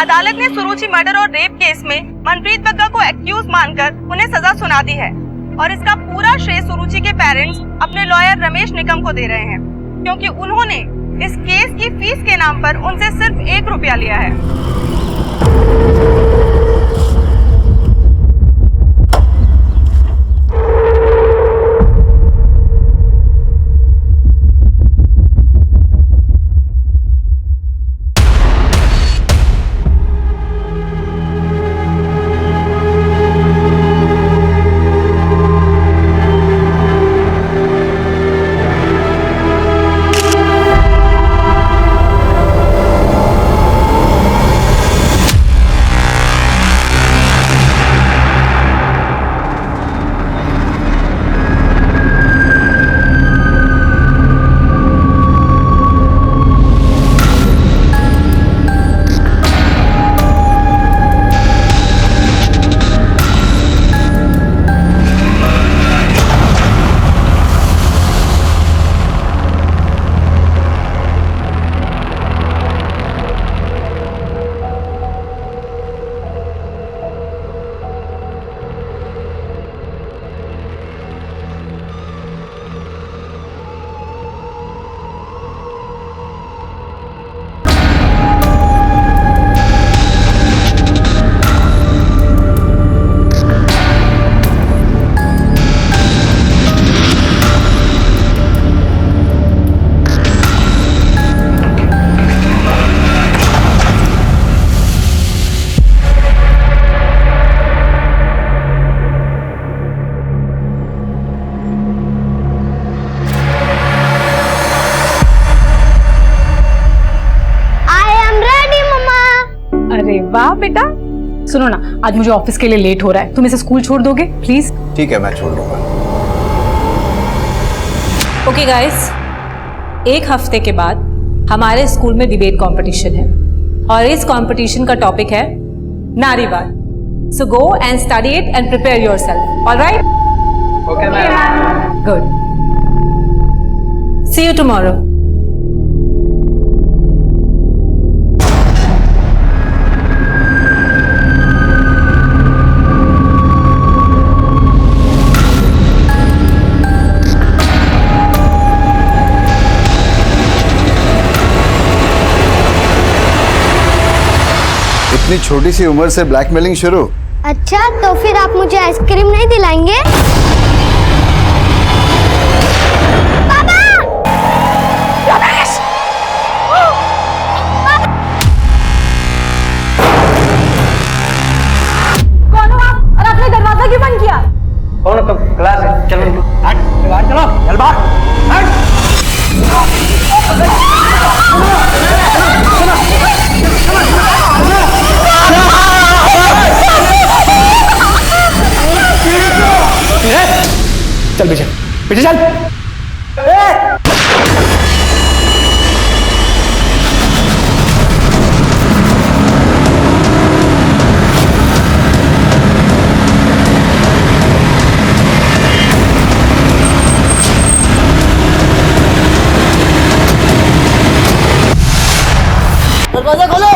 अदालत ने सुरुचि मर्डर और रेप केस में मनप्रीत बग्गा को एक्यूज मानकर उन्हें सजा सुना दी है और इसका पूरा श्रेय सुरुचि के पेरेंट्स अपने लॉयर रमेश निकम को दे रहे हैं, क्योंकि उन्होंने इस केस की फीस के नाम पर उनसे सिर्फ 1 रुपया लिया है। वाह बेटा, सुनो ना, आज मुझे ऑफिस के लिए लेट हो रहा है, तुम इसे स्कूल छोड़ दोगे प्लीज? ठीक है, मैं छोड़ दूंगा। ओके गाइस, 1 हफ्ते के बाद हमारे स्कूल में डिबेट कंपटीशन है और इस कंपटीशन का टॉपिक है नारीवाद। So go and study it and prepare yourself. Alright? Okay ma'am. Good. See you tomorrow. इतनी छोटी सी उम्र से ब्लैकमेलिंग शुरू? अच्छा, तो फिर आप मुझे आइसक्रीम नहीं दिलाएंगे? पापा! रमेश! कौन हो आप और आपने दरवाजा क्यों बंद किया? कौन हो तुम? क्लास है, चलो चलो चल बाहर। चल पीछे पीछे चल। दरवाजा खोलो।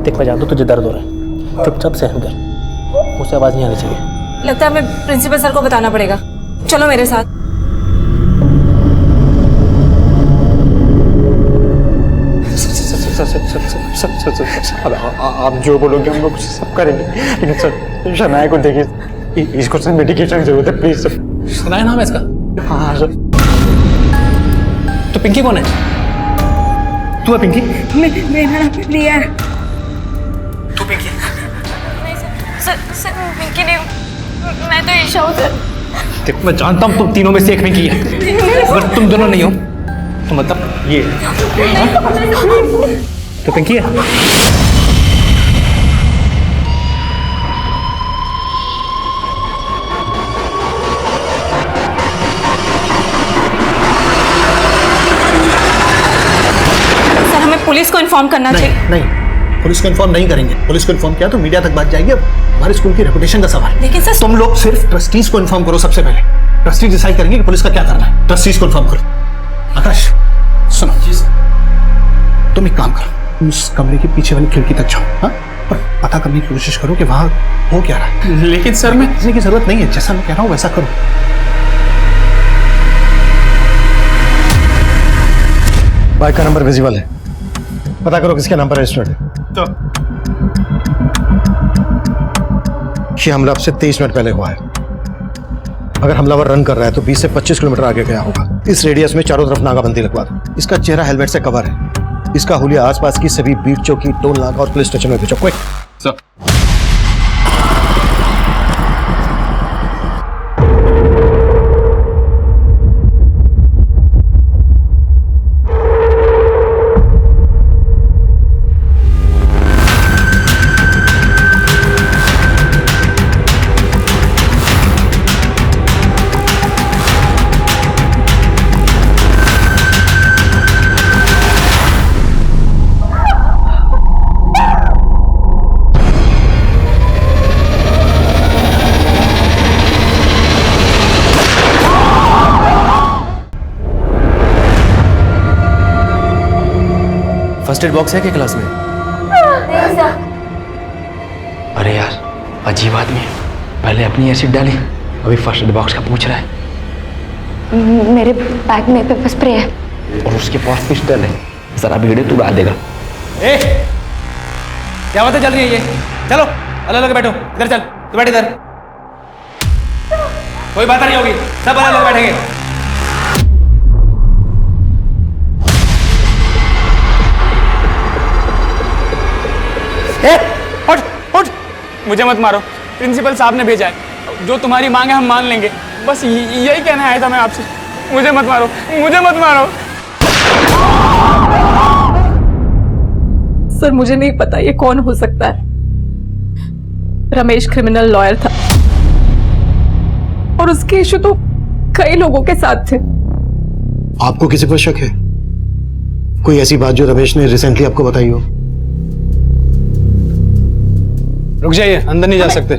देख मैं जानता हूँ तुझे दर्द हो रहा है, चुपचाप सहन कर, उसे आवाज नहीं आनी चाहिए। लगता है हमें प्रिंसिपल सर को बताना पड़ेगा। चलो मेरे साथ। आप जो बोलोगे हम लोग सब करेंगे, लेकिन सर शनाया को देखिए, इसको सर मेडिकेशन की जरूरत है, प्लीज सर। शनाया नाम है इसका? हाँ सर। तो पिंकी कौन है? तू है पिंकी? मेरा नाम रिया है। तू पिंकी? सर पिंकी नहीं, मैं तो ईशा हूँ सर। देख मैं जानता हूँ तुम तीनों में से एक पिंकी है, अगर तुम दोनों नहीं हो तो मतलब ये तो पिंकी है। सर हमें पुलिस को इन्फॉर्म करना चाहिए। नहीं, पुलिस को इन्फॉर्म नहीं करेंगे। पुलिस को इन्फॉर्म किया तो मीडिया तक बात जाएगी, अब हमारे स्कूल की रेपुटेशन का सवाल। लेकिन सर तुम लोग सिर्फ ट्रस्टीज को इन्फॉर्म करो सबसे पहले। ट्रस्टीज डिसाइड करेंगे कि पुलिस का क्या करना है। ट्रस्टीज को इन्फॉर्म करो। आकाश सुनो। जी सर। तुम एक काम करो, तुम उस कमरे के पीछे वाली खिड़की तक जाओ, हाँ, और पता करने की कोशिश करो कि वहां हो क्या रहा है। लेकिन सर मैं की जरूरत नहीं है, जैसा मैं कह रहा हूँ वैसा करो। बाइक का नंबर विजिबल है, पता करो किसके नाम पर रजिस्टर्ड है। तो ये हमला से 23 मिनट पहले हुआ है। अगर हमलावर रन कर रहा है तो 20 से 25 किलोमीटर आगे गया होगा। इस रेडियस में चारों तरफ नाकाबंदी लगवा दो। इसका चेहरा हेलमेट से कवर है। इसका हुलिया आसपास की सभी बीट चौकी, टोल नाका और पुलिस स्टेशन में भेजो। Quick sir. First aid box है क्या क्लास में? अरे यार अजीब आदमी है, पहले अपनी एसिड डाली, अभी फर्स्ट एड बॉक्स का पूछ रहा है। मेरे बैग में पेपर स्प्रे है और उसके पास पिस्टल है, जरा बिगड़े तो उड़ा देगा। ए, क्या बातें चल रही है ये? चलो अलग अलग बैठो, इधर चल, तू बैठ इधर। कोई बात नहीं होगी, सब अलग अलग बैठेंगे। उठ उठ, मुझे मत मारो, प्रिंसिपल साहब ने भेजा है, जो तुम्हारी मांग है हम मान लेंगे, बस यही कहना आया था मैं आपसे। मुझे मत मारो, मुझे मत मारो। सर मुझे नहीं पता ये कौन हो सकता है। रमेश क्रिमिनल लॉयर था और उसके इशू तो कई लोगों के साथ थे। आपको किसी पर शक है? कोई ऐसी बात जो रमेश ने रिसेंटली आपको बताई हो? रुक जाइए, अंदर नहीं जा सकते।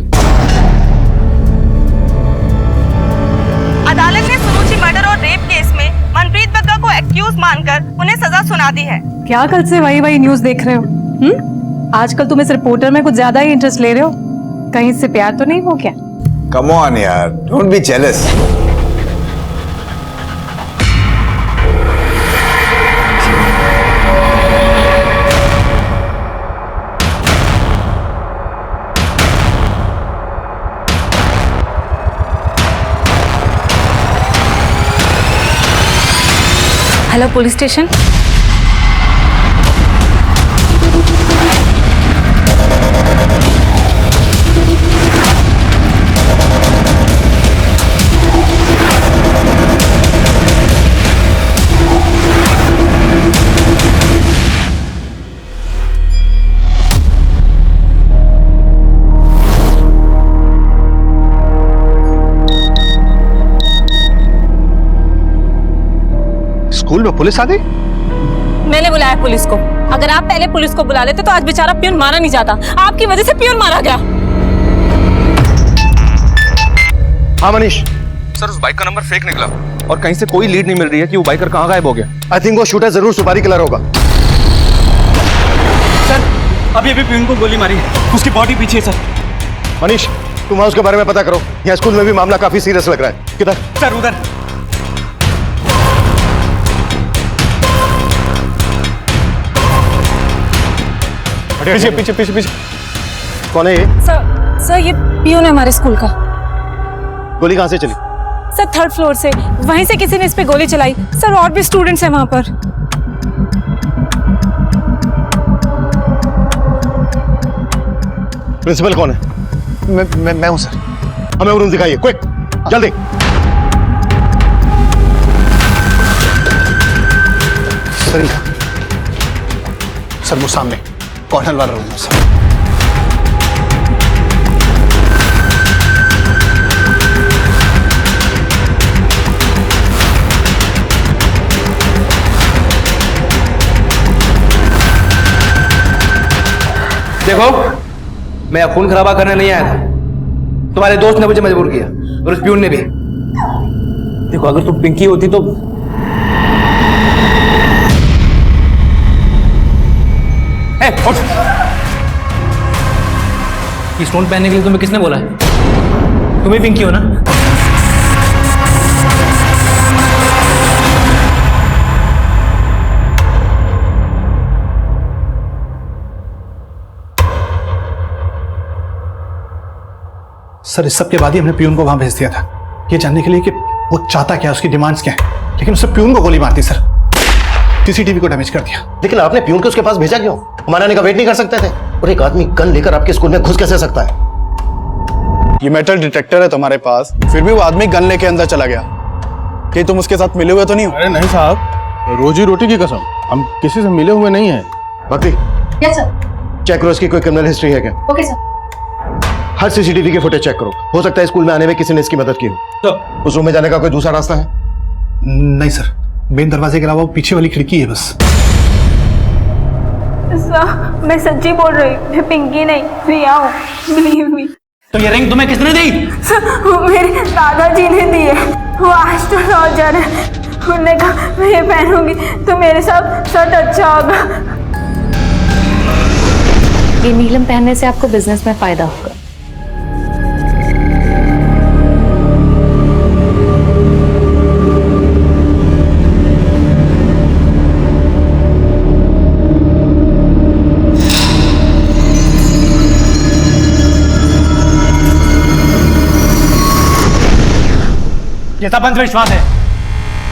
अदालत ने सुरुचि मर्डर और रेप केस में मनप्रीत बग्गा को एक्यूज मानकर उन्हें सजा सुना दी है। क्या कल से वही न्यूज देख रहे हो? आजकल तुम इस रिपोर्टर में कुछ ज्यादा ही इंटरेस्ट ले रहे हो। कहीं से प्यार तो नहीं हो क्या? कम ऑन यार, don't be jealous. Hello police station. School में पुलिस आ गई? मैंने बुलाया पुलिस को। अगर आप पहले पुलिस को बुला लेते तो आज बेचारा पियून मारा नहीं जाता। आपकी वजह से पियून मारा गया। हाँ मनीष। सर उस बाइक का नंबर फेक निकला और कहीं से कोई लीड नहीं मिल रही है कि वो बाइकर कहाँ गायब हो गया। आई थिंक वो शूटर जरूर सुपारी किलर होगा। सर अभी अभी पियून को गोली मारी है, उसकी बॉडी पीछे है सर। मनीष तुम उसके बारे में पता करो। यहाँ स्कूल में भी मामला काफी सीरियस लग रहा है। किधर? सर उधर। पीछे पीछे पीछे पीछे। कौन है ये? सर ये पियून है हमारे स्कूल का। गोली कहाँ से चली? सर 3rd फ्लोर से, वहीं से किसी ने इस पे गोली चलाई। सर और भी स्टूडेंट्स हैं वहां पर। प्रिंसिपल कौन है? मैं हूं सर। हमें रूम दिखाइए, क्विक, जल्दी। सर सर वो सामने कॉर्नर वाला रूम है सर। देखो मैं खून खराबा करने नहीं आया था, तुम्हारे दोस्त ने मुझे मजबूर किया और उस प्यून ने भी। देखो अगर तुम पिंकी होती तो ए, उठ। ये स्टोन पहनने के लिए तुम्हें किसने बोला है? तुम्हें पिंकी हो ना? सर इस सब के बाद ही हमने प्यून को वहां भेज दिया था, ये जानने के लिए कि वो चाहता क्या, उसकी डिमांड्स क्या है, लेकिन उसने प्यून को गोली मार दी सर, सीसीटीवी को डैमेज कर दिया। लेकिन आपने प्यून को उसके पास भेजा क्यों? हमारे आने का वेट नहीं कर सकते थे? और एक आदमी गन लेकर आपके स्कूल में घुस कैसे सकता है? ये मेटल डिटेक्टर है तुम्हारे पास, फिर भी वो आदमी गन लेके अंदर चला गया। कि तुम उसके साथ मिले हुए तो नहीं हो? अरे नहीं साहब, रोजी रोटी की कसम, हम किसी से मिले हुए नहीं हैं। बाकी यस सर। चेक करो इसकी कोई क्रिमिनल हिस्ट्री है क्या? Okay sir. हर सीसीटीवी के फुटेज चेक करो, हो सकता है स्कूल में आने में किसी ने इसकी मदद की हो। उस रूम में जाने का कोई दूसरा रास्ता है? नहीं सर, मेन दरवाजे के अलावा वो पीछे वाली खिड़की है बस। सर मैं सच्ची बोल रही हूँ, मैं पिंकी नहीं प्रिया हूँ, बिलीव मी। तो ये रिंग तुम्हें किसने दी? वो मेरे दादाजी ने दी है, वो आज तो नौजवान है, उन्होंने कहा मैं ये पहनूंगी तो मेरे साथ सच अच्छा होगा। ये नीलम पहनने से आपको बिजनेस में फायदा होगा। ये सब अंधविश्वास है,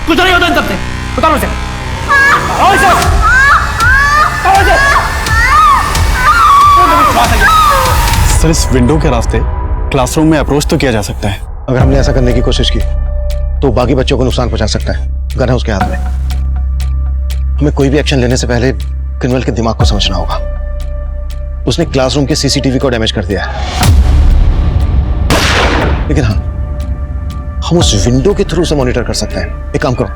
कुछ नहीं होता इन सबसे। उतारो इसे। उतारो इसे। उतारो इसे। अंधविश्वास है ये। सर इस विंडो के रास्ते क्लासरूम में अप्रोच तो किया जा सकता है। अगर हमने ऐसा करने की कोशिश की तो बाकी बच्चों को नुकसान पहुंचा सकता है। गन है उसके हाथ में। हमें कोई भी एक्शन लेने से पहले क्रिमिनल के दिमाग को समझना होगा। उसने क्लासरूम के सीसीटीवी को डैमेज कर दिया है, लेकिन हाँ, हम उस विंडो के थ्रू से मॉनिटर कर सकते हैं। एक काम करो,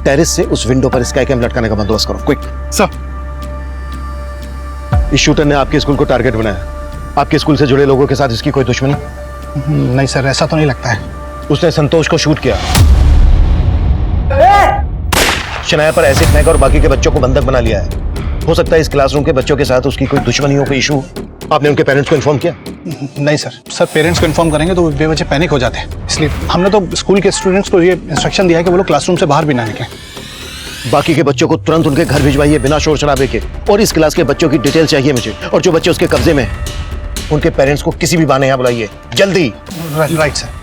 टेरेस से उस विंडो पर स्काई कैम लटकाने का बंदोबस्त करो, क्विक। सर इस शूटर ने आपके स्कूल को टारगेट बनाया। आपके स्कूल से जुड़े लोगों के साथ इसकी कोई दुश्मनी? नहीं सर, ऐसा तो नहीं लगता है। उसने संतोष को शूट किया, शनाया पर एसिड फेंका और बाकी के बच्चों को बंधक बना लिया है। हो सकता है इस क्लासरूम के बच्चों के साथ उसकी कोई दुश्मनियों का इशू। आपने उनके पेरेंट्स को इन्फॉर्म किया? नहीं सर, पेरेंट्स को इन्फॉर्म करेंगे तो वो बेवजह पैनिक हो जाते हैं, इसलिए हमने तो स्कूल के स्टूडेंट्स को ये इंस्ट्रक्शन दिया है कि वो लोग क्लासरूम से बाहर भी ना निकलें। बाकी के बच्चों को तुरंत उनके घर भिजवाइए बिना शोर शराबे के, और इस क्लास के बच्चों की डिटेल चाहिए मुझे, और जो बच्चे उसके कब्जे में हैं उनके पेरेंट्स को किसी भी बहाने यहाँ बुलाइए, जल्दी। Right sir.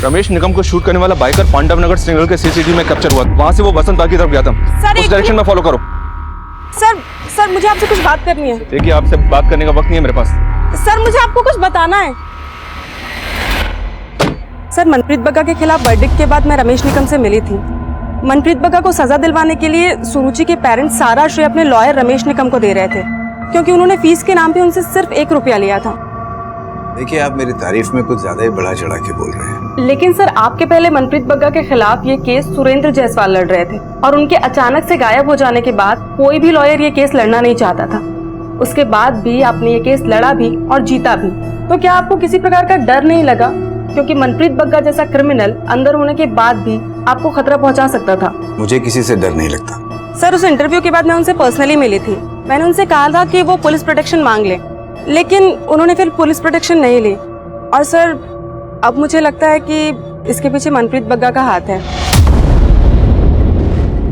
रमेश निगम को शूट करने वाला बाइकर पांडव नगर सिग्नल के सीसीटीवी में कैप्चर हुआ। वहां से वो बसंत बाग की तरफ गया था। सर, उस डायरेक्शन में फॉलो करो। सर मुझे आपसे कुछ बात करनी है। देखिए, आपसे बात करने का वक्त नहीं है मेरे पास। सर मुझे आपको कुछ बताना है। सर मनप्रीत बग्गा के खिलाफ वर्डिक्ट के बाद मैं रमेश निकम से मिली थी। मनप्रीत बग्गा को सजा दिलवाने के लिए सुरुचि के पेरेंट्स सारा श्रेय अपने लॉयर रमेश निकम को दे रहे थे, क्योंकि उन्होंने फीस के नाम पे उनसे सिर्फ 1 रुपया लिया था। देखिए, आप मेरी तारीफ में कुछ ज्यादा ही बढ़ा चढ़ा के बोल रहे हैं। लेकिन सर आपके पहले मनप्रीत बग्गा के खिलाफ ये केस सुरेंद्र जायसवाल लड़ रहे थे, और उनके अचानक से गायब हो जाने के बाद कोई भी लॉयर ये केस लड़ना नहीं चाहता था। उसके बाद भी आपने ये केस लड़ा भी और जीता भी, तो क्या आपको किसी प्रकार का डर नहीं लगा? क्योंकि मनप्रीत बग्गा जैसा क्रिमिनल अंदर होने के बाद भी आपको खतरा पहुंचा सकता था। मुझे किसी से डर नहीं लगता। सर उस इंटरव्यू के बाद मैं उनसे पर्सनली मिली थी। मैंने उनसे कहा था कि वो पुलिस प्रोटेक्शन मांग ले, लेकिन उन्होंने फिर पुलिस प्रोटेक्शन नहीं ली। और सर अब मुझे लगता है कि इसके पीछे मनप्रीत बग्गा का हाथ है।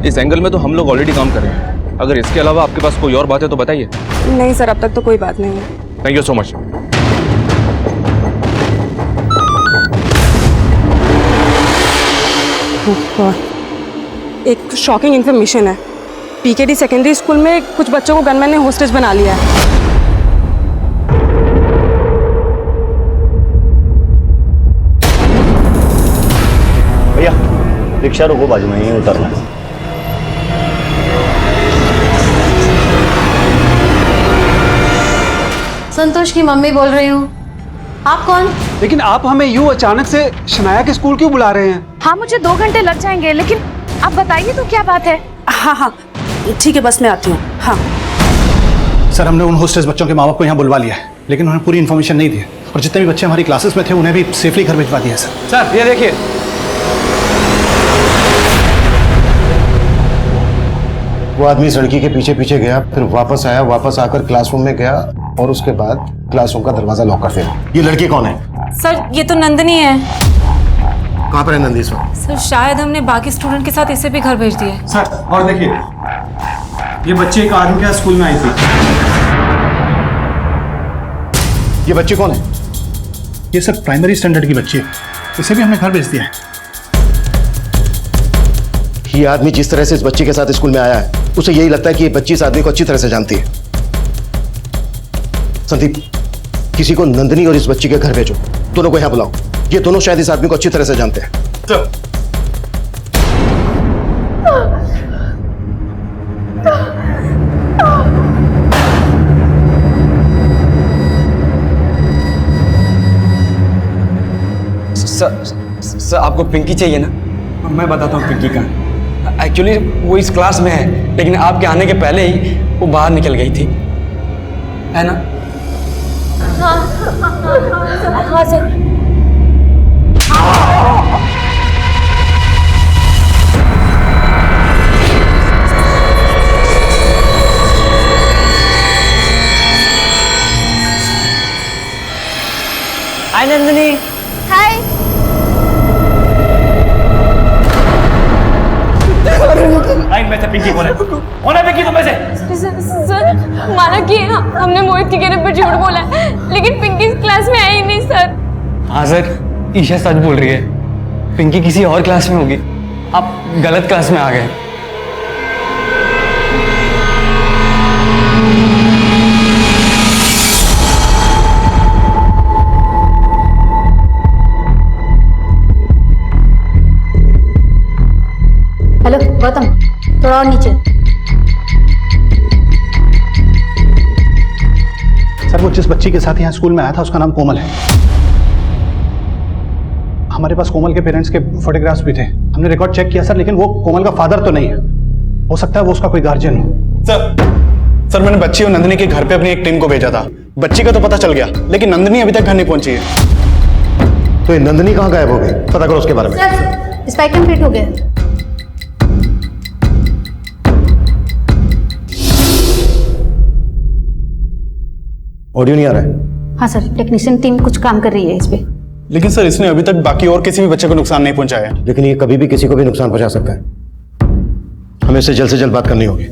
इस एंगल में तो हम लोग ऑलरेडी काम कर रहे हैं। अगर इसके अलावा आपके पास कोई और बात है तो बताइए। नहीं सर, अब तक तो कोई बात नहीं है। Thank you so much. एक शॉकिंग इन्फॉर्मेशन है। पीकेडी सेकेंडरी स्कूल में कुछ बच्चों को गनमैन ने होस्टेज बना लिया है। भैया रिक्शा रोको, बाजू में ही उतरना है। संतोष की मम्मी बोल रही हूँ। आप कौन? लेकिन आप हमें यूं अचानक से शनाया के स्कूल क्यों बुला रहे हैं? हाँ मुझे 2 घंटे लग जाएंगे, लेकिन आप बताइए तो क्या बात है? हाँ ठीक है, बस मैं आती हूँ। हाँ सर हमने उन होस्टेस बच्चों के माँ बाप को यहाँ बुलवा लिया है, लेकिन उन्हें पूरी इन्फॉर्मेशन नहीं दी है। और जितने भी बच्चे हमारी क्लासेस में थे उन्हें भी सेफली घर भिजवा दिया सर। सर ये देखिए, वो आदमी इस लड़की के पीछे पीछे गया, फिर वापस आया, वापस आकर क्लासरूम में गया और उसके बाद क्लासरूम का दरवाजा लॉक कर दिया। ये लड़की कौन है? सर ये तो नंदनी है। कहाँ पर है नंदी इस वक्त? सर शायद हमने बाकी स्टूडेंट के साथ इसे भी घर भेज दिया है। सर और देखिए, ये बच्चे एक आदमी के साथ स्कूल में आई थी। ये बच्चे कौन है? ये सर प्राइमरी स्टैंडर्ड की बच्ची है, इसे भी हमने घर भेज दिया है। ये आदमी जिस तरह से इस बच्ची के साथ स्कूल में आया है, उसे यही लगता है कि ये बच्ची इस आदमी को अच्छी तरह से जानती है। संदीप, किसी को नंदनी और इस बच्ची के घर भेजो, दोनों को यहां बुलाओ। ये दोनों शायद इस आदमी को अच्छी तरह से जानते हैं। सर आपको पिंकी चाहिए ना? मैं बताता हूँ पिंकी का। एक्चुअली वो इस क्लास में है, लेकिन आपके आने के पहले ही वो बाहर निकल गई थी, है ना? हाँ सर। हाय नंदिनी। हाय। में से पिंकी कौन है? कौन है पिंकी तुम में से? सर माना कि हमने मोहित के कहने पर झूठ बोला है, लेकिन पिंकी इस क्लास में आई नहीं सर। हाँ सर, ईशा सच बोल रही है, पिंकी किसी और क्लास में होगी, आप गलत क्लास में आ गए। हेलो गौतम, थोड़ा और नीचे। सर वो जिस बच्ची के साथ यहाँ स्कूल में आया था उसका नाम कोमल है। हमारे पास कोमल के पेरेंट्स के फोटोग्राफ्स भी थे, हमने रिकॉर्ड चेक किया सर, लेकिन वो कोमल का फादर तो नहीं है। हो सकता है वो उसका कोई गार्जियन हो। सर मैंने बच्ची और नंदिनी के घर पे अपनी एक टीम को भेजा था। बच्ची का तो पता चल गया, लेकिन नंदिनी अभी तक घर नहीं पहुंची है। तो ये नंदिनी कहाँ गायब हो गई? पता करो उसके बारे में। सर स्पाइक फिट हो गया। ऑडियो नहीं आ रहा है? हाँ सर, टेक्नीशियन टीम कुछ काम कर रही है इस पे। लेकिन सर इसने अभी तक बाकी और किसी भी बच्चे को नुकसान नहीं पहुंचाया। लेकिन ये कभी भी किसी को भी नुकसान पहुंचा सकता है। हमें इससे जल्द से जल्द बात करनी होगी।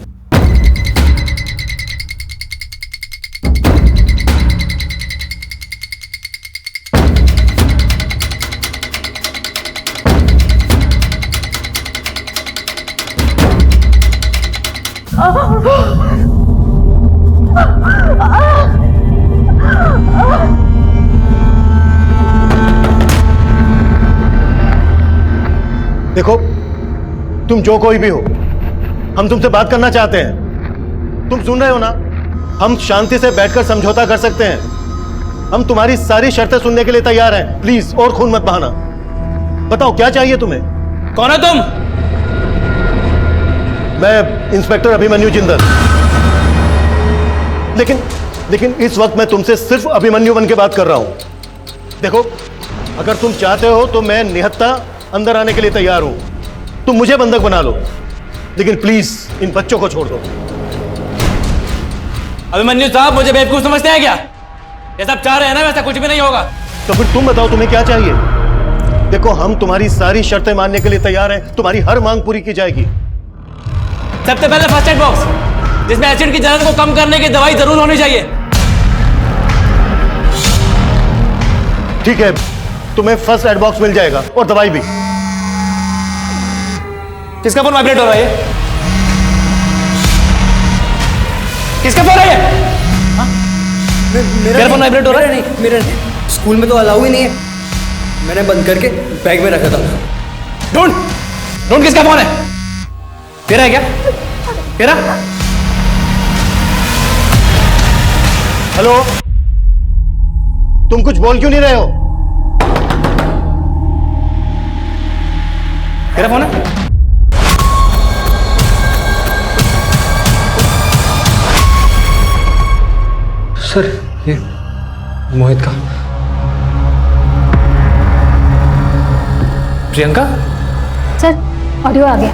देखो, तुम जो कोई भी हो, हम तुमसे बात करना चाहते हैं। तुम सुन रहे हो ना? हम शांति से बैठकर समझौता कर सकते हैं। हम तुम्हारी सारी शर्तें सुनने के लिए तैयार हैं। प्लीज और खून मत बहाना। बताओ क्या चाहिए तुम्हें? कौन है तुम? मैं इंस्पेक्टर अभिमन्यु जिंदल। लेकिन इस वक्त मैं तुमसे सिर्फ अभिमन्यु बन के बात कर रहा हूं। देखो, अगर तुम चाहते हो तो मैं निहत्था अंदर आने के लिए तैयार हूं। तुम मुझे बंधक बना लो, लेकिन प्लीज इन बच्चों को छोड़ दो। अभिमन्यु साहब, मुझे बेवकूफ समझते हैं क्या? ये सब चाह रहे हैं ना, वैसा कुछ भी नहीं होगा। तो फिर तुम बताओ तुम्हें क्या चाहिए? देखो, हम तुम्हारी सारी शर्तें मानने के लिए तैयार हैं। तुम्हारी हर मांग पूरी की जाएगी। सबसे पहले फर्स्ट एड बॉक्स, जिसमें एसिड की जलन को कम करने की दवाई जरूर होनी चाहिए। ठीक है, तुम्हें फर्स्ट एड बॉक्स मिल जाएगा और दवाई भी। किसका फोन वाइब्रेट हो रहा है? किसका फोन है ये? मेरा फोन वाइब्रेट हो रहा है? नहीं, मेरा नहीं। स्कूल में तो अलाउ ही नहीं है। मैंने बंद करके बैग में रखा था। ढूंढ किसका फोन है? तेरा है क्या? तेरा? हेलो, तुम कुछ बोल क्यों नहीं रहे हो? तेरा फोन है? सर ये मोहित का। प्रियंका? सर ऑडियो आ गया।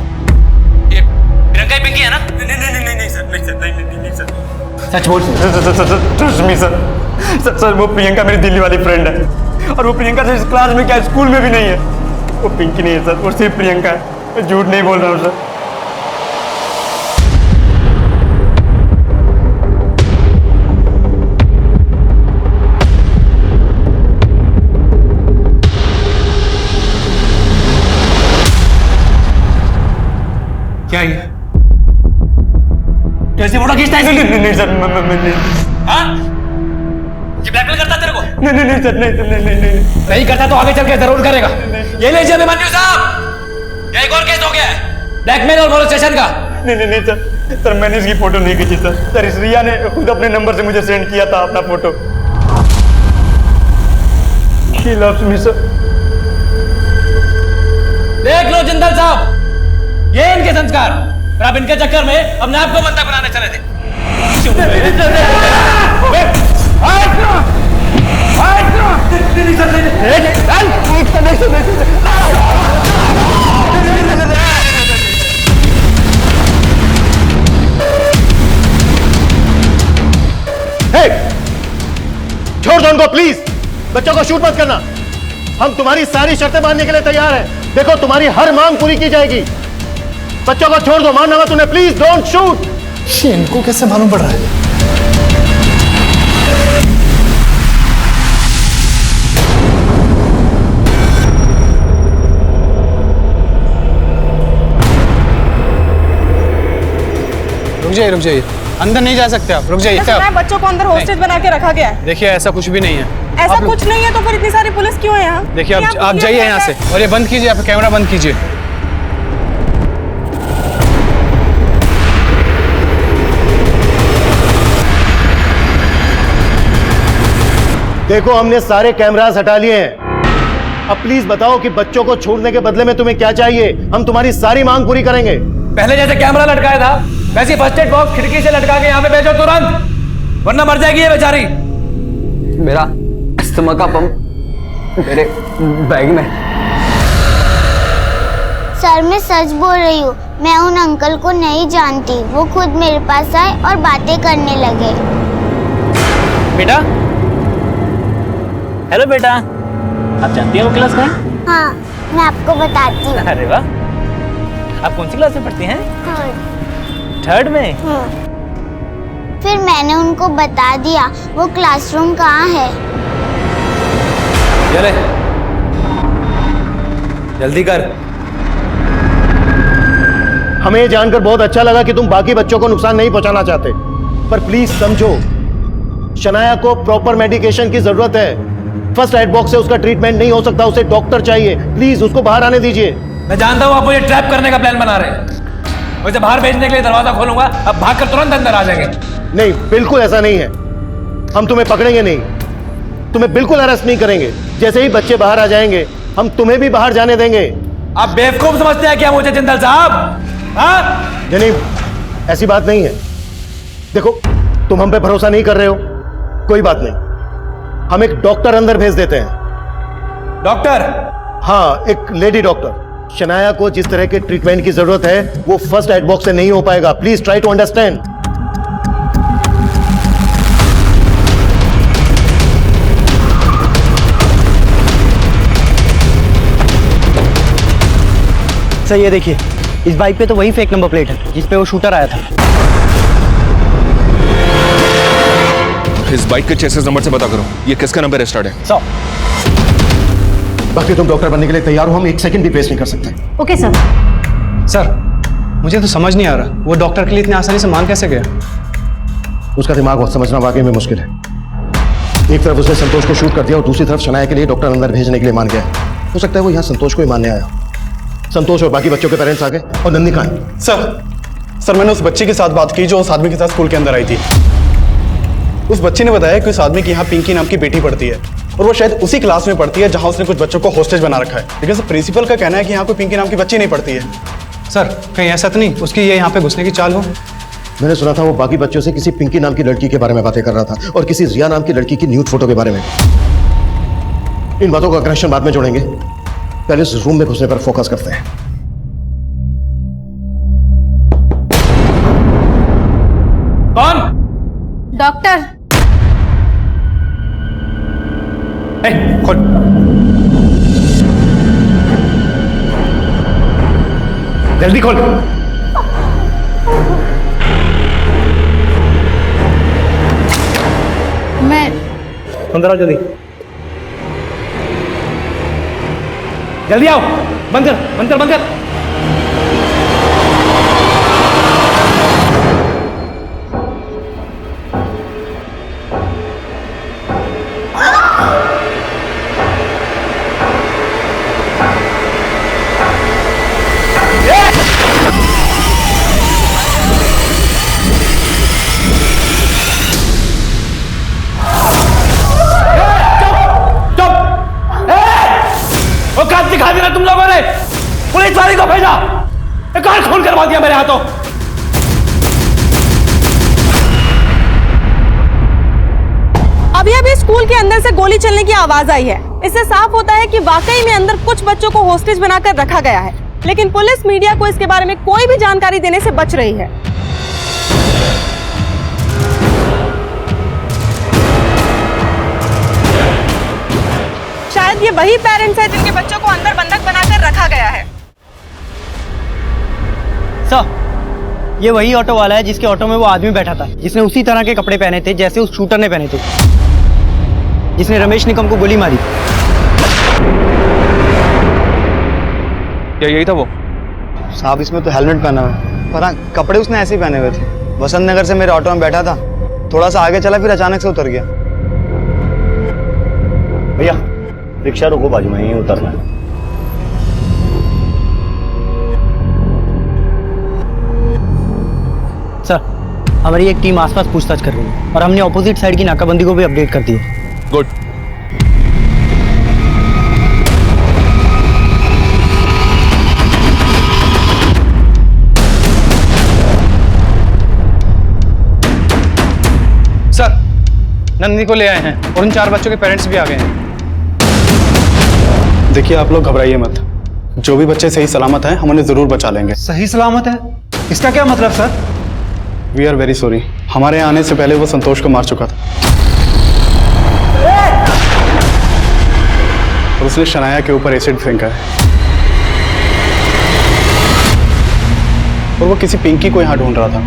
ये प्रियंका ही पिंकी है ना? नहीं सर, नहीं सर। सच बोल। Trust me sir. सर वो प्रियंका मेरी दिल्ली वाली फ्रेंड है, और वो प्रियंका तो इस क्लास में क्या स्कूल में भी नहीं है। वो पिंकी नहीं है सर, वो सिर्फ प्रियंका है। मैं झूठ नहीं बोल रहा हूँ सर। क्या ये? कैसे फोटो खींचता है? नहीं सर, हाँ? ये ब्लैकमेल करता तेरे को? नहीं सर, नहीं। नहीं करता तो आगे चल के जरूर करेगा। ये लीजिए अभिमन्यु साहब, ये एक और केस हो गया है, ब्लैकमेल और मोलेस्टेशन का। नहीं सर, मैंने इसकी फोटो नहीं खींची सर। इस रिया ने खुद अपने नंबर से मुझे सेंड किया था अपना photo. She loves me sir। देख लो जिंदल साहब, ये इनके संस्कार, और अब इनके चक्कर में अपने आप को बंदा बनाने चले थे। छोड़ दो उनको प्लीज। बच्चों को शूट मत करना। हम तुम्हारी सारी शर्तें मानने के लिए तैयार हैं। देखो तुम्हारी हर मांग पूरी की जाएगी। बच्चों को छोड़ दो, मानना मत उन्हें, प्लीज डोंट शूट। इनको कैसे मालूम पड़ रहा है? रुक जाइए, अंदर नहीं जा सकते आप। रुक जाइए। बच्चों को अंदर हॉस्टेज बना के रखा गया है। देखिए ऐसा कुछ भी नहीं है। ऐसा कुछ नहीं है तो फिर इतनी सारी पुलिस क्यों है यहाँ? देखिए आप जाइए यहाँ से, और ये बंद कीजिए, आप कैमरा बंद कीजिए। देखो हमने सारे कैमरास हटा लिए हैं। अब प्लीज बताओ कि बच्चों को छोड़ने के बदले में तुम्हें क्या चाहिए। हम तुम्हारी सारी मांग पूरी करेंगे। पहले जैसे कैमरा लटकाया था वैसे फर्स्ट एड बॉक्स खिड़की से लटका के यहाँ पे भेजो तुरंत, वरना मर जाएगी ये बेचारी। मेरा अस्थमा का पंप मेरे बैग में। सर मैं सच बोल रही हूँ, मैं उन अंकल को नहीं जानती। वो खुद मेरे पास आए और बातें करने लगे। बेटा, हेलो बेटा, आप जानती हो क्लास में? हाँ मैं आपको बताती हूँ। अरे वाह, आप कौन सी क्लास में पढ़ती हैं? थर्ड में। फिर मैंने उनको बता दिया वो क्लासरूम कहाँ है। चले जल्दी कर। हमें ये जानकर बहुत अच्छा लगा कि तुम बाकी बच्चों को नुकसान नहीं पहुंचाना चाहते, पर प्लीज समझो शनाया को प्रॉपर मेडिकेशन की जरूरत है। फर्स्ट एड बॉक्स से उसका ट्रीटमेंट नहीं हो सकता, उसे डॉक्टर चाहिए। प्लीज उसको बाहर आने दीजिए। मैं जानता हूँ आप मुझे ट्रैप करने का प्लान बना रहे हैं। वैसे बाहर भेजने के लिए दरवाजा खोलूंगा, अब भागकर तुरंत अंदर आ जाएंगे। नहीं, बिल्कुल ऐसा नहीं है। हम तुम्हें पकड़ेंगे नहीं, तुम्हें बिल्कुल अरेस्ट नहीं करेंगे। जैसे ही बच्चे बाहर आ जाएंगे हम तुम्हें भी बाहर जाने देंगे। आप बेवकूफ समझते हैं क्या मुझे जिंदल साहब? हाँ? नहीं, ऐसी बात नहीं है। देखो तुम हम पे भरोसा नहीं कर रहे हो, कोई बात नहीं। हम एक डॉक्टर अंदर भेज देते हैं। डॉक्टर? हाँ, एक लेडी डॉक्टर। शनाया को जिस तरह के ट्रीटमेंट की जरूरत है वो फर्स्ट एड बॉक्स से नहीं हो पाएगा। Please try to understand. Sir ये देखिए, इस बाइक पे तो वही फेक नंबर प्लेट है जिस पे वो शूटर आया था। इस बाइक के चेसिस नंबर से पता करो ये किसका नंबर रजिस्टर्ड है। सर बाकी तुम डॉक्टर बनने के लिए तैयार हो, हम एक सेकंड भी वेस्ट नहीं कर सकते। Okay sir. सर मुझे तो समझ नहीं आ रहा, वो डॉक्टर के लिए इतनी आसानी से मान कैसे गया? उसका दिमाग बहुत समझना वाकई में मुश्किल है। एक तरफ उसने संतोष को शूट कर दिया और दूसरी तरफ शनाया के लिए डॉक्टर अंदर भेजने के लिए मान गया। हो सकता है वो यहाँ संतोष को ही मानने आया। संतोष और बाकी बच्चों के पेरेंट्स आ गए और नंदी कहाँ है? सर मैंने उस बच्ची के साथ बात की जो उस आदमी के साथ स्कूल के अंदर आई थी। उस बच्ची ने बताया कि उस आदमी की यहाँ पिंकी नाम की बेटी पढ़ती है, और वो शायद उसी क्लास में पढ़ती है जहां उसने कुछ बच्चों को हॉस्टेज बना रखा है। लेकिन प्रिंसिपल का कहना है कि यहाँ कोई पिंकी नाम की बच्ची नहीं पढ़ती है। सर कहीं ऐसा तो नहीं उसकी ये यहाँ पे घुसने की चाल हो? मैंने सुना था वो बाकी बच्चों से किसी पिंकी नाम की लड़की के बारे में बातें कर रहा था और किसी रिया नाम की लड़की की न्यूड फोटो के बारे में। इन बातों का कनेक्शन बाद में जोड़ेंगे, पहले इस रूम में घुसने पर फोकस करते हैं। कौन? डॉक्टर। खोल। जल्दी खोल। मैं अंदर आओ जल्दी। जल्दी आओ। बंद कर, बंद कर, बंद कर। दिखा दिया तुम लोगों ने, पुलिस वाले को भेजा, एक और खून करवा दिया मेरे हाथों। अभी अभी स्कूल के अंदर से गोली चलने की आवाज आई है। इससे साफ होता है कि वाकई में अंदर कुछ बच्चों को होस्टेज बनाकर रखा गया है, लेकिन पुलिस मीडिया को इसके बारे में कोई भी जानकारी देने से बच रही है। शायद ये वही पेरेंट्स हैं जिनके बच्चों को अंदर बंधक बनाकर रखा गया है। सर, ये वही ऑटो वाला है जिसके ऑटो में वो आदमी बैठा था, जिसने उसी तरह के कपड़े पहने थे जैसे उस शूटर ने पहने थे, जिसने रमेश निकम को गोली मारी। क्या यही था वो? साहब, इसमें तो हेलमेट पहना हुआ है, पता कपड़े उसने ऐसे ही पहने हुए थे। वसंत नगर से मेरे ऑटो में बैठा था, थोड़ा सा आगे चला, फिर अचानक से उतर गया। भैया रिक्शा रोको, बाजू में ही उतरना है। सर, हमारी एक टीम आसपास पूछताछ कर रही है और हमने ऑपोजिट साइड की नाकाबंदी को भी अपडेट कर दी है। गुड। सर, नंदिनी को ले आए हैं और उन 4 बच्चों के पेरेंट्स भी आ गए हैं। देखिए, आप लोग घबराइए मत, जो भी बच्चे सही सलामत हैं हम उन्हें जरूर बचा लेंगे। सही सलामत है? इसका क्या मतलब sir? We are very sorry, हमारे यहाँ आने से पहले वो संतोष को मार चुका था और उसने शनाया के ऊपर एसिड फेंका है और वो किसी पिंकी को यहाँ ढूंढ रहा था।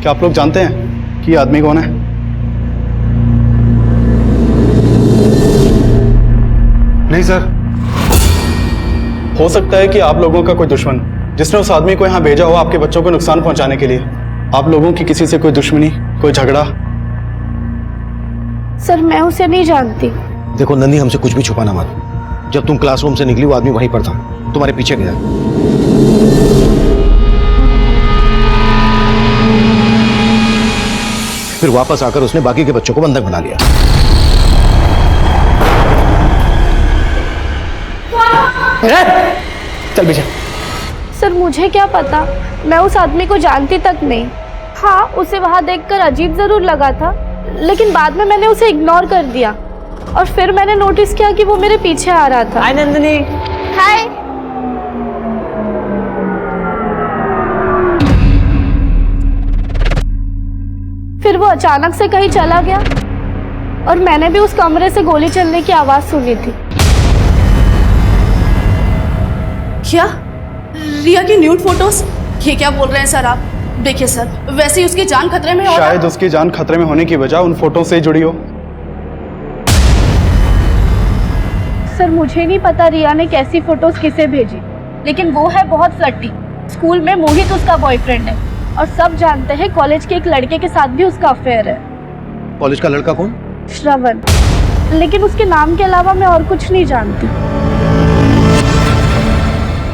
क्या आप लोग जानते हैं कि ये आदमी कौन है? नहीं सर। हो सकता है कि आप लोगों का कोई दुश्मन जिसने उस आदमी को यहाँ भेजा हो आपके बच्चों को नुकसान पहुंचाने के लिए। आप लोगों की किसी से कोई दुश्मनी, कोई झगड़ा? सर, मैं उसे नहीं जानती। देखो नंदी, हमसे कुछ भी छुपाना मत। जब तुम क्लासरूम से निकली वो आदमी वहीं पर था, तुम्हारे पीछे गया। फिर वापस आकर उसने बाकी के बच्चों को बंधक बना लिया। चल बेटा। सर, मुझे क्या पता, मैं उस आदमी को जानती तक नहीं। हाँ, उसे वहाँ देखकर अजीब जरूर लगा था, लेकिन बाद में मैंने उसे इग्नोर कर दिया और फिर मैंने नोटिस किया कि वो मेरे पीछे आ रहा था। हाय नंदिनी। हाय। फिर वो अचानक से कहीं चला गया और मैंने भी उस कमरे से गोली चलने की आवाज सुनी थी। क्या रिया की न्यूड फोटोज? ये क्या बोल रहे हैं सर आप? देखिए सर, वैसे ही उसकी जान खतरे में हो। शायद उसकी जान खतरे में होने की वजह उन फोटो से जुड़ी हो। सर, मुझे नहीं पता रिया ने कैसी फोटोज किसे भेजी, लेकिन वो है बहुत फ्लर्टी। स्कूल में मोहित उसका बॉयफ्रेंड है और सब जानते हैं कॉलेज के एक लड़के के साथ भी उसका अफेयर है। कॉलेज का लड़का कौन? श्रवण, लेकिन उसके नाम के अलावा मैं और कुछ नहीं जानती।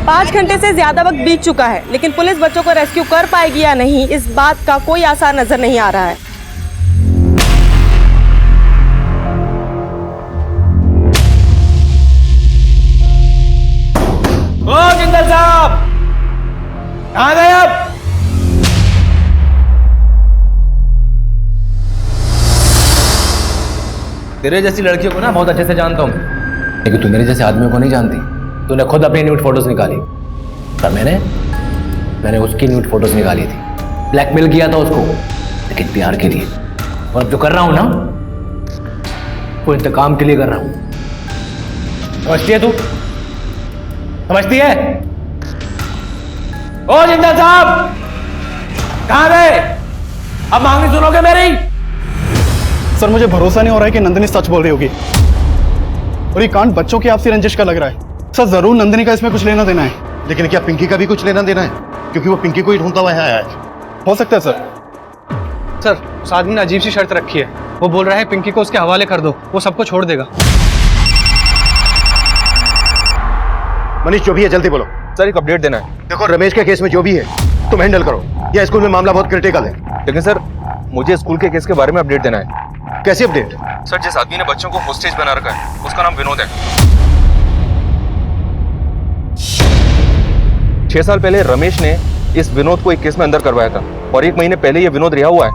5 घंटे से ज्यादा वक्त बीत चुका है, लेकिन पुलिस बच्चों को रेस्क्यू कर पाएगी या नहीं, इस बात का कोई आसार नजर नहीं आ रहा है। ओ जिंदल साहब, कहाँ गए आप? तेरे जैसी लड़कियों को ना बहुत अच्छे से जानता हूँ। लेकिन तू मेरे जैसे आदमियों को नहीं जानती। तूने खुद अपनी न्यूड फोटोज निकाली, पर मैंने उसकी न्यूड फोटोज निकाली थी। ब्लैकमेल किया था उसको, लेकिन प्यार के लिए। और अब जो कर रहा हूं ना, वो इंतकाम के लिए कर रहा हूं। समझती है तू? समझती है? ओ जिंदल साहब, कहां गए? अब मांगनी सुनोगे मेरी? सर मुझे भरोसा नहीं हो रहा है कि नंदिनी सच बोल रही होगी, और ये कांड बच्चों की आपसी रंजिश का लग रहा है। सर जरूर नंदिनी का इसमें कुछ लेना देना है। लेकिन क्या पिंकी का भी कुछ लेना देना है? क्योंकि वो पिंकी को ही ढूंढता हुआ यहाँ आया है। हो सकता है सर। सर उस आदमी ने अजीब सी शर्त रखी है। वो बोल रहा है पिंकी को उसके हवाले कर दो, वो सबको छोड़ देगा। मनीष जो भी है जल्दी बोलो। सर एक अपडेट देना है। देखो रमेश के केस में जो भी है तुम हैंडल करो, या स्कूल में मामला बहुत क्रिटिकल है। लेकिन सर मुझे स्कूल के केस के बारे में अपडेट देना है। कैसी अपडेट? सर जिस आदमी ने बच्चों को होस्टेज बना रखा है उसका नाम विनोद है। 6 साल पहले रमेश ने इस विनोद को एक केस में अंदर करवाया था, और 1 महीने पहले ये विनोद रिहा हुआ है।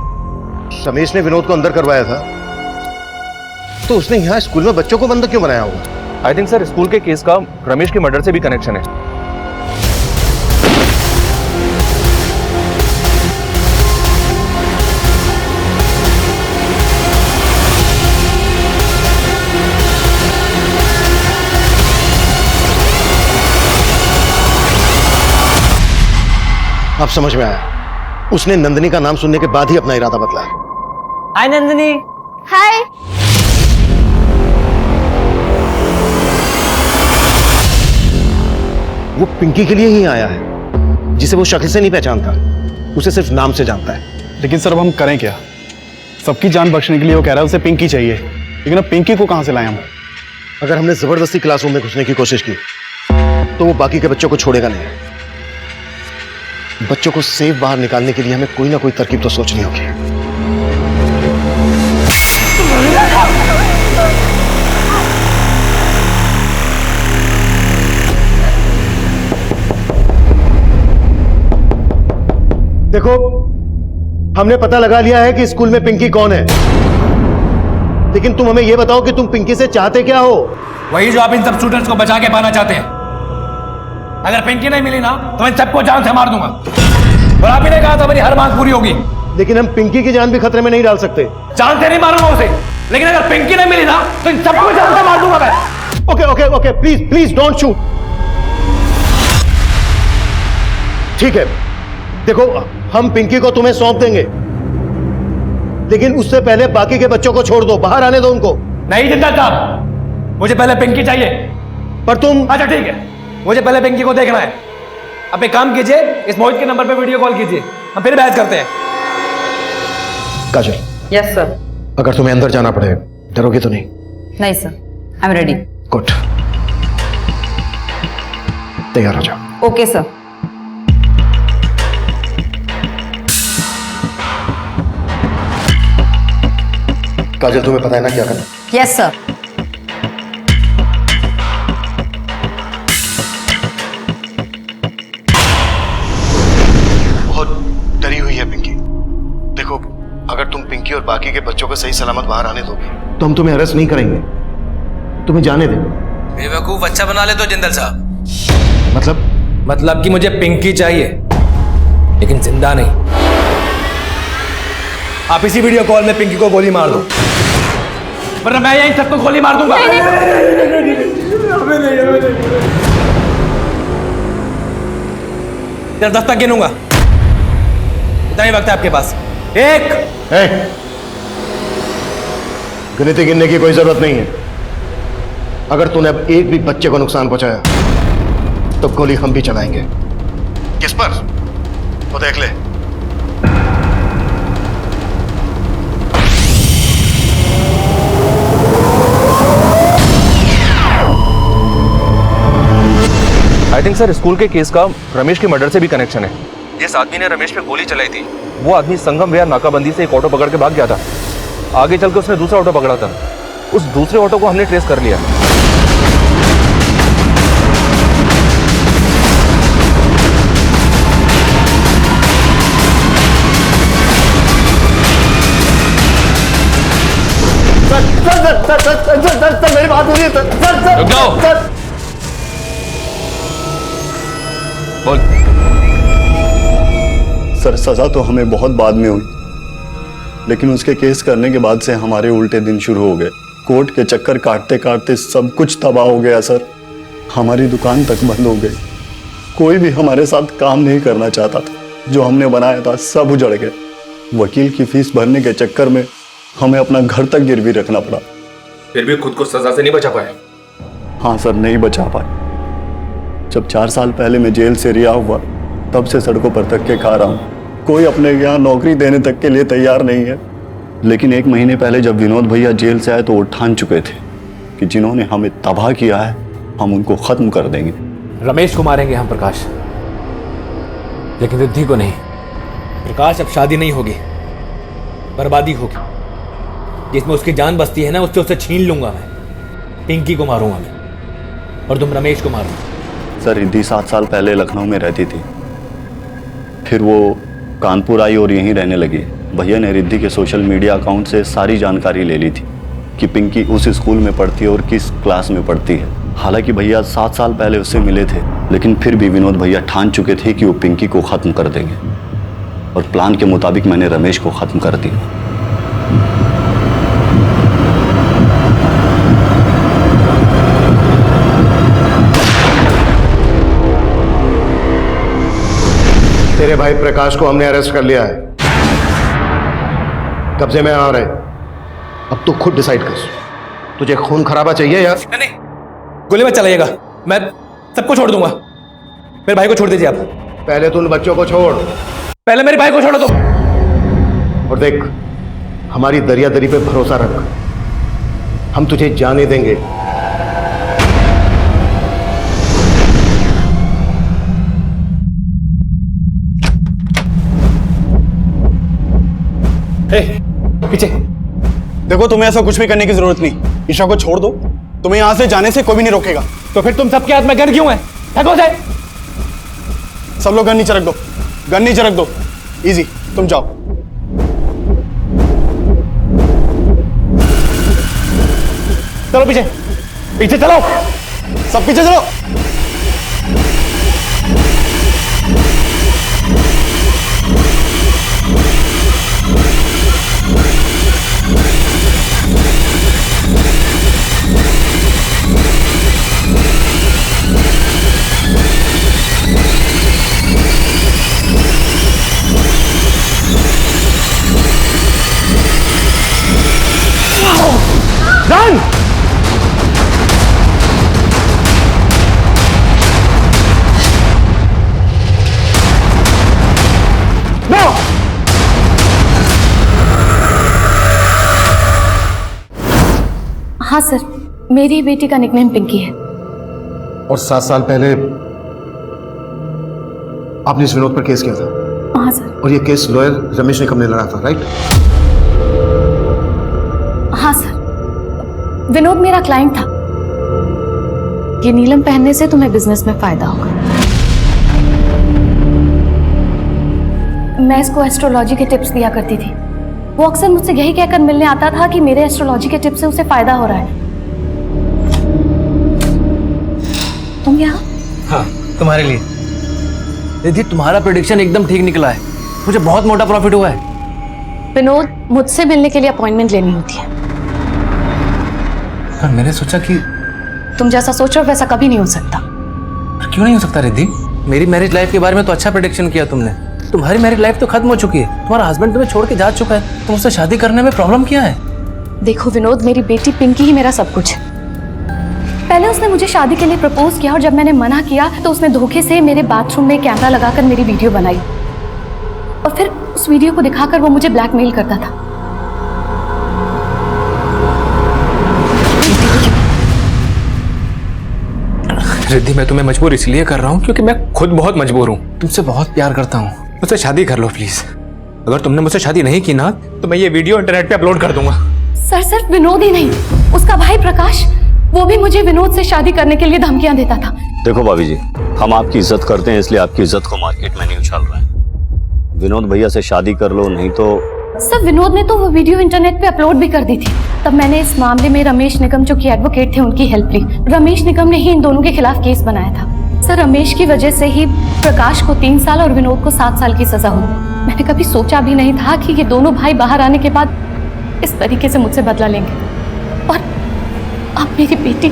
रमेश ने विनोद को अंदर करवाया था, तो उसने यहाँ स्कूल में बच्चों को बंद क्यों बनाया होगा? आई थिंक सर स्कूल के केस का रमेश के मर्डर से भी कनेक्शन है। अब समझ में आया, उसने नंदिनी का नाम सुनने के बाद ही अपना इरादा बदला है। हाय नंदिनी। हाय। वो पिंकी के लिए ही आया है, जिसे वो शक्ल से नहीं पहचानता, उसे सिर्फ नाम से जानता है। लेकिन सर अब हम करें क्या? सबकी जान बख्शने के लिए वो कह रहा है उसे पिंकी चाहिए, लेकिन अब पिंकी को कहां से लाएं हम? अगर हमने जबरदस्ती क्लासरूम में घुसने की कोशिश की तो वो बाकी के बच्चों को छोड़ेगा नहीं। बच्चों को सेफ बाहर निकालने के लिए हमें कोई ना कोई तरकीब तो सोचनी होगी। देखो हमने पता लगा लिया है कि स्कूल में पिंकी कौन है, लेकिन तुम हमें यह बताओ कि तुम पिंकी से चाहते क्या हो? वही जो आप इन सब स्टूडेंट्स को बचा के पाना चाहते हैं। अगर पिंकी नहीं मिली ना तो मैं सबको जान से मार दूंगा, और आप ही ने कहा था मेरी हर मांग पूरी होगी। लेकिन हम पिंकी की जान भी खतरे में नहीं डाल सकते। जान से नहीं मारूंगा उसे, लेकिन अगर पिंकी नहीं मिली ना तो इन सबको जान से मार दूंगा मैं। Okay okay okay, please please don't shoot. ठीक है, देखो हम पिंकी को तुम्हें सौंप देंगे, लेकिन उससे पहले बाकी के बच्चों को छोड़ दो, बाहर आने दो उनको। नहीं जिंदल साहब, मुझे पहले पिंकी चाहिए। पर तुम... अच्छा ठीक है, मुझे पहले पिंकी को देखना है। अब एक काम कीजिए, इस मोहित के नंबर पे वीडियो कॉल कीजिए, हम फिर बहस करते हैं। काजल। Yes sir. अगर तुम्हें अंदर जाना पड़े डरोगे तो नहीं? नहीं sir, I am ready. Good, तैयार हो जाओ। Okay sir. काजल तुम्हें पता है ना क्या करना? Yes sir. डरी हुई है पिंकी। देखो अगर तुम पिंकी और बाकी के बच्चों को सही सलामत बाहर आने दोगे तो हम तुम्हें अरेस्ट नहीं करेंगे, तुम्हें जाने देंगे। बेवकूफ अच्छा बना ले तो जिंदल साहब। मतलब कि मुझे पिंकी चाहिए, लेकिन जिंदा नहीं। आप इसी वीडियो कॉल में पिंकी को गोली मार दो, वरना मैं यहीं सबको गोली मार दूंगा। इधर 10 तक गिनूंगा, इतना ही वक्त है आपके पास। 1। गिनती गिनने की कोई जरूरत नहीं है। अगर तूने अब एक भी बच्चे को नुकसान पहुंचाया तो गोली हम भी चलाएंगे। किस पर? वो देख ले। आई थिंक सर स्कूल के केस का रमेश के मर्डर से भी कनेक्शन है। जिस आदमी ने रमेश पे गोली चलाई थी वो आदमी संगम विहार नाकाबंदी से एक ऑटो पकड़ के भाग गया था। आगे चल के उसने दूसरा ऑटो पकड़ा था, उस दूसरे ऑटो को हमने ट्रेस कर लिया। सर मेरी बात हो रही है। सर बोल। सर सजा तो हमें बहुत बाद में हुई, लेकिन उसके केस करने के बाद से हमारे उल्टे दिन शुरू हो गए। कोर्ट के चक्कर काटते काटते सब कुछ तबाह हो गया सर। हमारी दुकान तक बंद हो गई। कोई भी हमारे साथ काम नहीं करना चाहता था। जो हमने बनाया था सब उजड़ गए। वकील की फीस भरने के चक्कर में हमें अपना घर तक गिरवी रखना पड़ा। फिर भी खुद को सजा से नहीं बचा पाए? हाँ सर, नहीं बचा पाए। जब 4 साल पहले मैं जेल से रिहा हुआ, तब से सड़कों पर धक्के खा रहा हूँ। कोई अपने यहाँ नौकरी देने तक के लिए तैयार नहीं है। लेकिन 1 महीने पहले जब विनोद भैया जेल से आए तो वो ठान चुके थे कि जिन्होंने हमें तबाह किया है हम उनको खत्म कर देंगे। रमेश को मारेंगे हम प्रकाश, लेकिन रिद्धि को नहीं। प्रकाश, अब शादी नहीं होगी, बर्बादी होगी। जिसमें उसकी जान बसती है ना, उससे उसे छीन लूंगा मैं। पिंकी को मारूंगा मैं, और तुम रमेश को मारूंगा। सर, रिद्धि 7 साल पहले लखनऊ में रहती थी, फिर वो कानपुर आई और यहीं रहने लगी। भैया ने रिद्धि के सोशल मीडिया अकाउंट से सारी जानकारी ले ली थी कि पिंकी उस स्कूल में पढ़ती है और किस क्लास में पढ़ती है। हालांकि भैया 7 साल पहले उससे मिले थे, लेकिन फिर भी विनोद भैया ठान चुके थे कि वो पिंकी को ख़त्म कर देंगे, और प्लान के मुताबिक मैंने रमेश को ख़त्म कर दिया। तेरे भाई प्रकाश को हमने अरेस्ट कर लिया है, कब्जे में आ रहे। अब तू खुद डिसाइड कर, तुझे खून खराबा चाहिए या नहीं, गोली मत चलाइएगा, मैं सबको छोड़ दूंगा। मेरे भाई को छोड़ दीजिए आप। पहले तू उन बच्चों को छोड़। पहले मेरे भाई को छोड़ो तुम। और देख, हमारी दरियादरी पे भरोसा रख, हम तुझे जाने देंगे। पीछे देखो, तुम्हें ऐसा कुछ भी करने की जरूरत नहीं। ईशा को छोड़ दो, तुम्हें यहां से जाने से कोई भी नहीं रोकेगा। तो फिर तुम सबके हाथ में गन क्यों है? फेंको से। सब लोग गन नीचे रख दो, गन नीचे रख दो। इजी, तुम जाओ। चलो पीछे, पीछे चलो, सब पीछे चलो। Run! No! हाँ सर, मेरी बेटी का निकनेम पिंकी है। और 7 साल पहले आपने इस विनोद पर केस किया था। हाँ सर। और ये केस लॉयर रमेश निकम ने लड़ा था, राइट? हाँ सर, विनोद मेरा क्लाइंट था। ये नीलम पहनने से तुम्हें बिजनेस में फायदा होगा। मैं इसको एस्ट्रोलॉजी के टिप्स दिया करती थी। वो अक्सर मुझसे यही कहकर मिलने आता था कि मेरे एस्ट्रोलॉजी के टिप्स से उसे फायदा हो रहा है। तुम यहाँ? हाँ, तुम्हारे लिए। दीदी, तुम्हारा प्रेडिक्शन एकदम ठीक निकला है। मुझे बहुत मोटा प्रॉफिट हुआ है। विनोद, मुझसे मिलने के लिए अपॉइंटमेंट लेनी होती है। पर मैंने सोचा कि तुम जैसा सोच रहे हो वैसा कभी नहीं हो सकता। क्यों नहीं हो सकता रिद्धि? मेरी मैरिज लाइफ के बारे में तो अच्छा प्रेडिक्शन किया तुमने। तुम्हारी मैरिज लाइफ तो खत्म हो चुकी है। तुम्हारा हस्बैंड तुम्हें छोड़ के जा चुका है। तुम उससे शादी करने में प्रॉब्लम क्या है? देखो विनोद, मेरी बेटी पिंकी ही मेरा सब कुछ है। पहले उसने मुझे शादी के लिए प्रपोज किया, और जब मैंने मना किया तो उसने धोखे से मेरे बाथरूम में कैमरा लगाकर मेरी वीडियो बनाई, और फिर उस वीडियो को दिखाकर वो मुझे ब्लैकमेल करता था। रिद्धि, मैं तुम्हें मजबूर इसलिए कर रहा हूँ क्योंकि मैं खुद बहुत मजबूर हूँ। तुमसे बहुत प्यार करता हूँ। मुझसे शादी कर लो प्लीज। अगर तुमने मुझसे शादी नहीं की ना, तो मैं ये वीडियो इंटरनेट पे अपलोड कर दूंगा। सर, सिर्फ विनोद ही नहीं, उसका भाई प्रकाश, वो भी मुझे विनोद से शादी करने के लिए धमकियां देता था। देखो भाभी जी, हम आपकी इज्जत करते हैं, इसलिए आपकी इज्जत को मार्केट में नहीं उछाल रहे हैं। विनोद भैया से शादी कर लो, नहीं तो सर विनोद ने तो वो वीडियो इंटरनेट पे अपलोड भी कर दी थी। तब मैंने इस मामले में रमेश निगम जो कि एडवोकेट थे उनकी हेल्प ली। रमेश निगम ने ही इन दोनों के खिलाफ केस बनाया था। सर रमेश की वजह से ही प्रकाश को 3 साल और विनोद को 7 साल की सजा हुई। मैंने कभी सोचा भी नहीं था कि ये दोनों भाई बाहर आने के बाद इस तरीके से मुझसे बदला लेंगे। और अब मेरी बेटी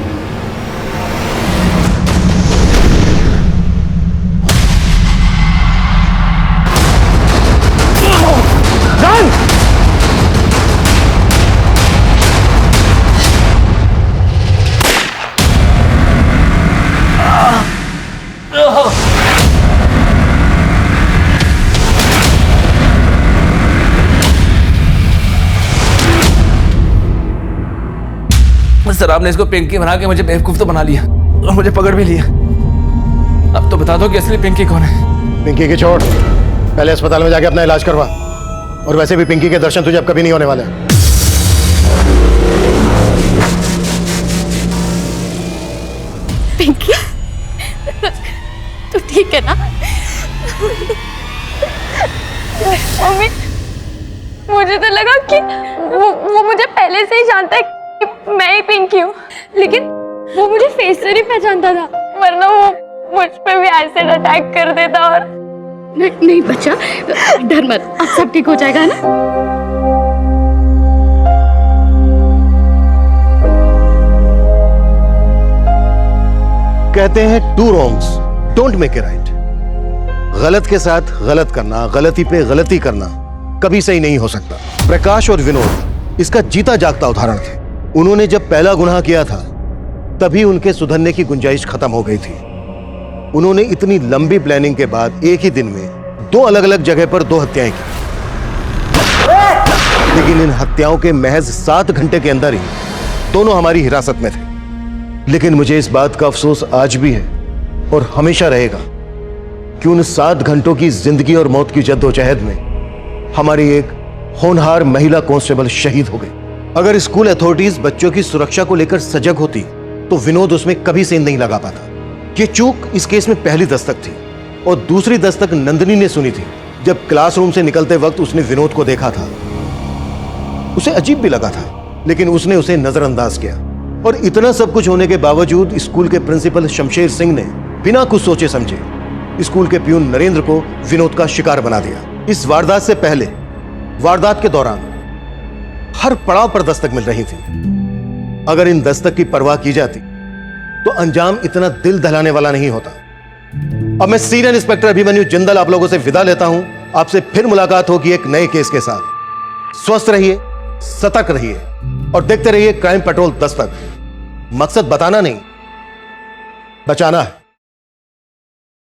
सर आपने इसको पिंकी बना के मुझे बेवकूफ तो बना लिया और मुझे पकड़ भी लिया। अब तो बता दो कि असली पिंकी कौन है। पिंकी की छोड़, पहले अस्पताल में जाके अपना इलाज करवा। और वैसे भी पिंकी के दर्शन तुझे अब कभी नहीं होने वाले। पिंकी तू ठीक है ना? मम्मी मुझे तो लगा कि वो मुझे पहले से ही जानता है कि मैं ही पिंकी हूँ, लेकिन वो मुझे फेस से नहीं पहचानता था, वरना वो मुझ पे भी एसिड अटैक कर देता। और नहीं बच्चा, डर मत, अब सब ठीक हो जाएगा ना। कहते हैं 2 wrongs don't make a right। गलत के साथ गलत करना, गलती पे गलती करना कभी सही नहीं हो सकता। प्रकाश और विनोद इसका जीता जागता उदाहरण थे। उन्होंने जब पहला गुनाह किया था तभी उनके सुधरने की गुंजाइश खत्म हो गई थी। उन्होंने इतनी लंबी प्लानिंग के बाद एक ही दिन में 2 अलग अलग जगह पर 2 हत्याएं की, लेकिन इन हत्याओं के महज 7 घंटे के अंदर ही दोनों हमारी हिरासत में थे। लेकिन मुझे इस बात का अफसोस आज भी है और हमेशा रहेगा कि उन 7 घंटों की जिंदगी और मौत की जद्दोजहद में हमारी एक होनहार महिला कांस्टेबल शहीद हो गई। अगर स्कूल अथॉरिटीज बच्चों की सुरक्षा को लेकर सजग होती तो विनोद उसमें कभी सेंध नहीं लगा पाता। ये चूक इस केस में पहली दस्तक थी और दूसरी दस्तक नंदिनी ने सुनी थी जब क्लासरूम से निकलते वक्त उसने विनोद को देखा था। उसे अजीब भी लगा था, लेकिन उसने उसे नजरअंदाज किया। और इतना सब कुछ होने के बावजूद स्कूल के प्रिंसिपल शमशेर सिंह ने बिना कुछ सोचे समझे स्कूल के प्यून नरेंद्र को विनोद का शिकार बना दिया। इस वारदात से पहले, वारदात के दौरान हर पड़ाव पर दस्तक मिल रही थी। अगर इन दस्तक की परवाह की जाती तो अंजाम इतना दिल दहलाने वाला नहीं होता। अब मैं सीनियर इंस्पेक्टर अभिमन्यु जिंदल आप लोगों से विदा लेता हूं। आपसे फिर मुलाकात होगी एक नए केस के साथ। स्वस्थ रहिए, सतर्क रहिए और देखते रहिए क्राइम पेट्रोल दस्तक। मकसद बताना नहीं, बचाना है।